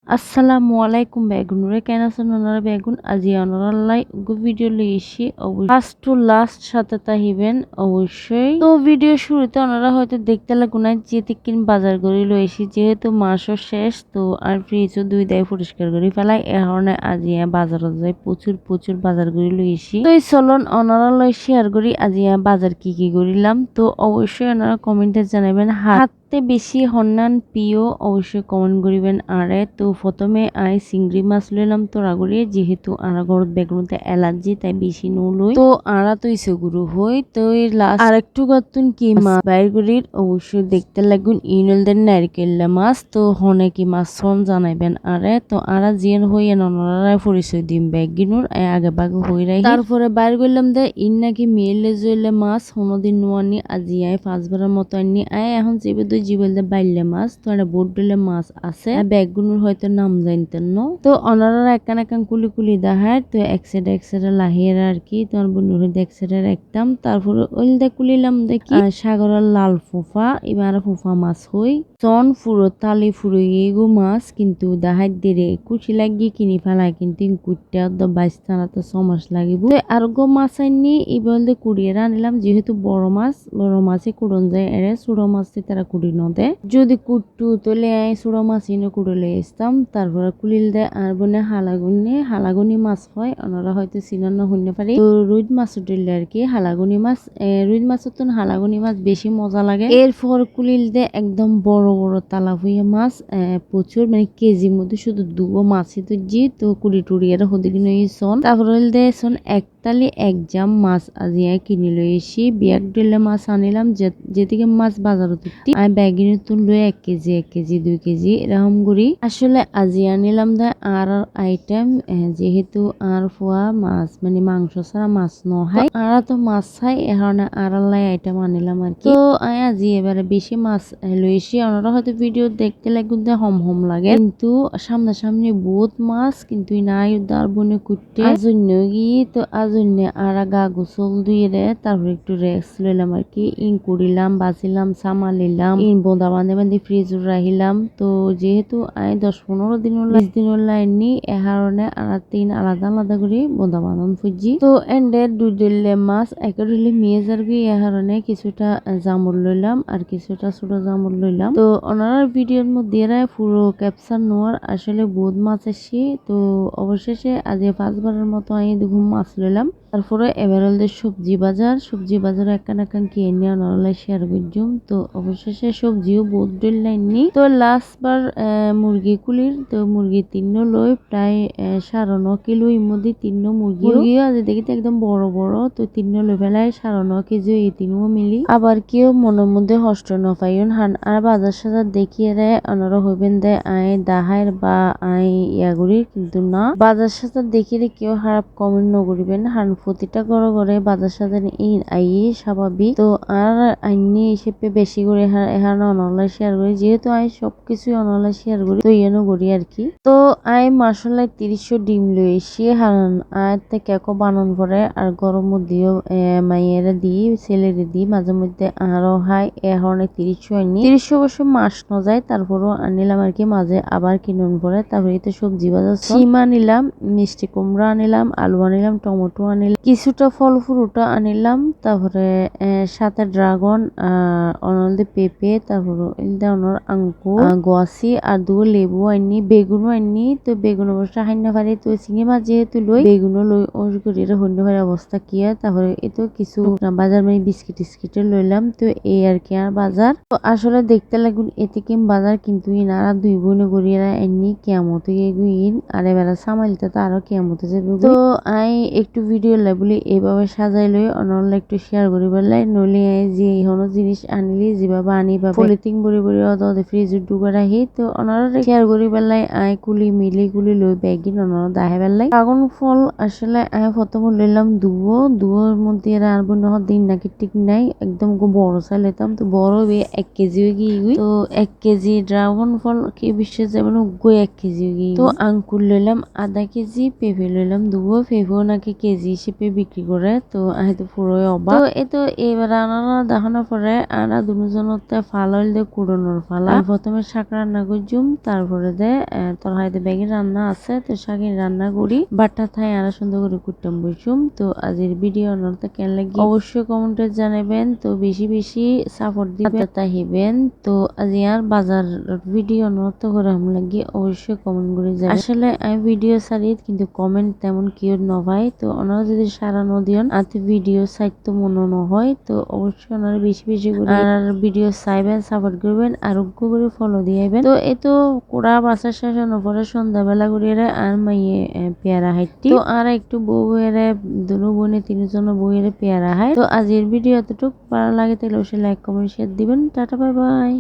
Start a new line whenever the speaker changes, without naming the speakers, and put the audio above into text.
আসসালামু আলাইকুম বেগুনুরে কেন আছেন ওনারা বেগুন আজি অনারাল্লাই ভিডিও লিয়েছি অবশ্যই ফার্স্ট টু লাস্ট সাথে তাহিবেন অবশ্যই তো ভিডিও শুরুতে ওনারা হয়তো দেখতে লাগুনাই যেতে কিন বাজার করে লইছি যেহেতু মাসও শেষ তো আর ফ্রিজও দুই দায় পরিষ্কার করে ফেলাই এ কারণে আজি বাজারত যাই প্রচুর বাজার করে লইছি তো এই চলন ওনারা শেয়ার করি আজি বাজার কি করিলাম তো অবশ্যই ওনারা কমেন্টে জানাবেন হাতে বেশি হন্নান প্রিয় অবশ্যই কমেন্ট করিবেন আরে তো প্রথমে চিংড়ি মাছ লইলাম তোরাগুড়ি যেহেতু আরা ঘরত বেগুনতে এলার্জি তাই বেশি নলই তো আরা তো ইসগুরু হই তো এই লাস্ট আর একটু গতুন কি মাছ বাইর করির অবশ্যই দেখতে লাগুন ইনলদের নারকেল মাছ তো হনে কি মাছ সন জানাইবেন আরে তো আরা জিয়ান হই ননরায় পরিচয় দিম বেগিনুর আগে বাগে হই রাই তারপরে বাইর করলাম দে ইন নাকি মেলে জইলে মাছ হনদিন নোয়ানি আজি পাঁচবারের মতো আনি এখন চেপে দুই জিবল দে বাইলে মাছ তো একটা বোট ডলে মাছ আছে বেগগুনোর হয়তো নাম জানতেন ন তো অনারা একান কুলি দেখায় তো এক সাইডে লাহিয়ে আর কি তোমার বন্ধুর হইতে এক সাইডে একদম তারপরে ওই দে কুলিলাম দেখি সাগরের লাল ফুফা এবার ফুফা মাছ হই চন ফুরো তালি ফুরো এগো মাছ কিন্তু দেখাই দেরে কুচি লাগিয়ে কিনি ফেলায় কিন্তু কুটটা বাইশটানা তো 6 মাস লাগিব আর গো মাছ আনি এবার কুড়িয়ে আনিলাম যেহেতু বড় মাছে কুড়ন যায় এরে ছোট মাছ তারা কুড়ি নদে যদি কুট্টু তোলে ছোট মাছ ইনো কুড়লে আসতাম তারপরে কুলিল দে আর বনে হালাগুনি মাছ হয় ওনারা হয়তো চিনান শুনতে পারি তো রুই মাছ উঠিলে আর কি হালাগুনি মাছ রুই মাছের তো হালাগুনি মাছ বেশি মজা লাগে এরপর কুলিল দে একদম বড় তালাপুয়া মাছ প্রচুর মানে কেজির মধ্যে শুধু দুটো মাছই তো তো কুড়ি টুড়ি আর হদিকে নই সন তারপরে দে সন একতালি এক জাম মাছ আজি কিনি লই এসি বিয়াক দিলে মাছ আনিলাম যেদিকে মাছ বাজারত উঠতি আমি ব্যাগিনে তুললো 1 কেজি 2 কেজি এরকম করি আসলে আজি আনিলাম দা আর আইটেম যেহেতু আর ফোয়া মাছ মানে মাংস ছাড়া মাছ নহাই আর তো মাছ খাই এ কারণে আড়ালাই আইটেম আনিলাম আর কি তো আজি এবারে বেশি মাছ লইছি ওনারা হয়তো ভিডিও দেখতে লাগতে হম লাগে কিন্তু সামনাসামনি বহুত মাছ কিন্তু নাই দার বনে কুটতে আজন্য গিয়ে তো আজন্য আর গা গোসল দিয়ে তারপর একটু রেস্ট লইলাম আর কি ইন করিলাম বাজিলাম সামালিলাম ইন বোঁদা বান্ধে ফ্রিজ রাখিলাম তো যেহেতু 10-15 দিন 20 দিন লাইননি এ কারণে আর তিন আলাদা করে বোঁদা বাঁধন ফুজি তো এন্ডে দুধলে মাছ একে ধরলে মেয়ে যারবি এ কারণে কিছুটা জামুর লইলাম আর কিছুটা ছোট জামুর লইলাম তো ওনার ভিডিওর মধ্যে পুরো ক্যাপচার নোয়ার আসলে বহুত মাছ আসি তো অবশেষে আজ 5বারের মতো আমি দুঘুম মাছ লইলাম তারপরে এবারে সবজি বাজার একান কি এনে নরলাই শেয়ার করছুম তো অবশেষে সবজিও বহুত ডল লাইননি তো লাস্ট বার মুরগি কুলির তো মুরগি 3 লই প্রায় 9.5 কিলো এর মধ্যে 3 মুরগিও আজ দেখিতে একদম বড় তো 3 লই ফেলায় 9.5 কেজি এই 3 মিলি আবার কেউ মনের মধ্যে হষ্ট নপাইন হান আর বাজার সাজার দেখিয়ে দেয় অনারা হইবেন দেয় দাহার বা ইয়াগুড়ি কিন্তু না বাজার সাজার দেখিয়ে কেউ খারাপ কমেন্ট নকরিবেন হান প্রতিটা ঘরে বাজার সাজার স্বাভাবিক তো আর আইনি হিসেবে বেশি করে এখানে অনলাইন শেয়ার করি যেহেতু সবকিছু অনলাইন শেয়ার করি তো ইয়েনো করি আর কি তো মাসাল্লাহ 30 ডিম লইছি হারান কেকো বানান করে আর গরম মধ্যেও মাইয়েরা দিই ছেলেরে দিই মাঝে মধ্যে আরো হাই এখন 30 আনি 30 অবশ্য মাস ন যায় তারপরও আনিলাম আর কি মাঝে আবার কিনুন পরে তারপরে তো সবজি বাজার সিম আনিলাম মিষ্টি কুমড়া আনিলাম আলু আনিলাম টমেটো আনিলাম কিছুটা ফল ফ্রুটা আনিলাম তারপরে সাথে ড্রাগন অনলদে পেঁপে তারপরে অনর আঙ্কুর গোয়াসি আর লেবু আনি বেগুনও আনি তো বেগুন অবশ্য হাইনা পারি তো চিংড়ি মাছ যেহেতু লই বেগুনও লই হইন্য পারে অবস্থা কি হয় তারপরে এতো কিছু বাজার মানে বিস্কিট লইলাম তো এই আর কি আর বাজার তো আসলে দেখতে লাগুন এতে কিম বাজার কিন্তু ইনারা দুই বোনে গড়িয়ে এমনি কেমত এগুইন আর এবার সামাইলতে তো আরো কেমত যাবে তো একটু ভিডিও লাই বলি এইভাবে সাজাই লই অনলাইন একটু শেয়ার করি বেলাই নইলে যে হনো জিনিস আনিলি যেভাবে আনি বা পলিথিন বড়ি ফ্রিজ ঢুকে রাখি তো অনারা শেয়ার করি বেলাই কুলি লই ব্যাগিন অনারা দাহে বেলাই ড্রাগন ফল আসলে প্রথম লইলাম দুয়োর মধ্যে আর বন্য দিন নাকি ঠিক নাই একদম বড় চাই লেতাম তো বড় 1 কেজি হয়ে গিয়ে তো 1 কেজি ড্রাগন ফল কি বিশ্বে যাবে 1 কেজি হয়ে গিয়ে তো আঙ্কুর লইলাম আধা কেজি পেঁপে লইলাম পেঁপেও নাকি কেজি হিসেবে বিক্রি করে। তো হয়তো পুরোই অবাক। তো এই তো এবার আনারা দেখানোর পরে আনা দুজনতে ফালা হইল দিয়ে কুড়োনোর ফালা। প্রথমে শাক রান্না করছুম, তারপরে দে তোর হয়তো ব্যাগের রান্না আছে, তো শাকের রান্না করি বাট্টা থাই আরো সুন্দর করে কুটতাম বসুম। তো আজকের ভিডিও অনর্থ কেন লাগি অবশ্যই কমেন্টে জানাবেন। তো বেশি বেশি সাপোর্ট দিবেন তাহিবেন। তো আজ আর বাজার ভিডিও অনর্থ করে হাম লাগি অবশ্যই কমেন্ট করে যাবেন। আসলে আমি ভিডিও ছাড়ি কিন্তু কমেন্ট তেমন কেউ নভাই। তো ওনারা যদি সারা নদিয়ন আতে ভিডিও সাইট মনে ন হয়, তো অবশ্যই ওনারা বেশি বেশি করে আর ভিডিও চাইবেন, সাপোর্ট করবেন আর করে ফলো দিয়েবেন। তো এই তো কোড়া বাসার শেষানোর পরে সন্ধ্যাবেলা করিয়ে আর মাইয়ে পেয়ারা হাইটি। তো আর একটু বউ এরে দুনো বোনে তিনজন বউয়ের পেয়ারা হয়। তো আজকের ভিডিও এতটুকু ভালো লাগে তাহলে অবশ্যই লাইক কমেন্ট শেয়ার দিবেন। Tata bye bye.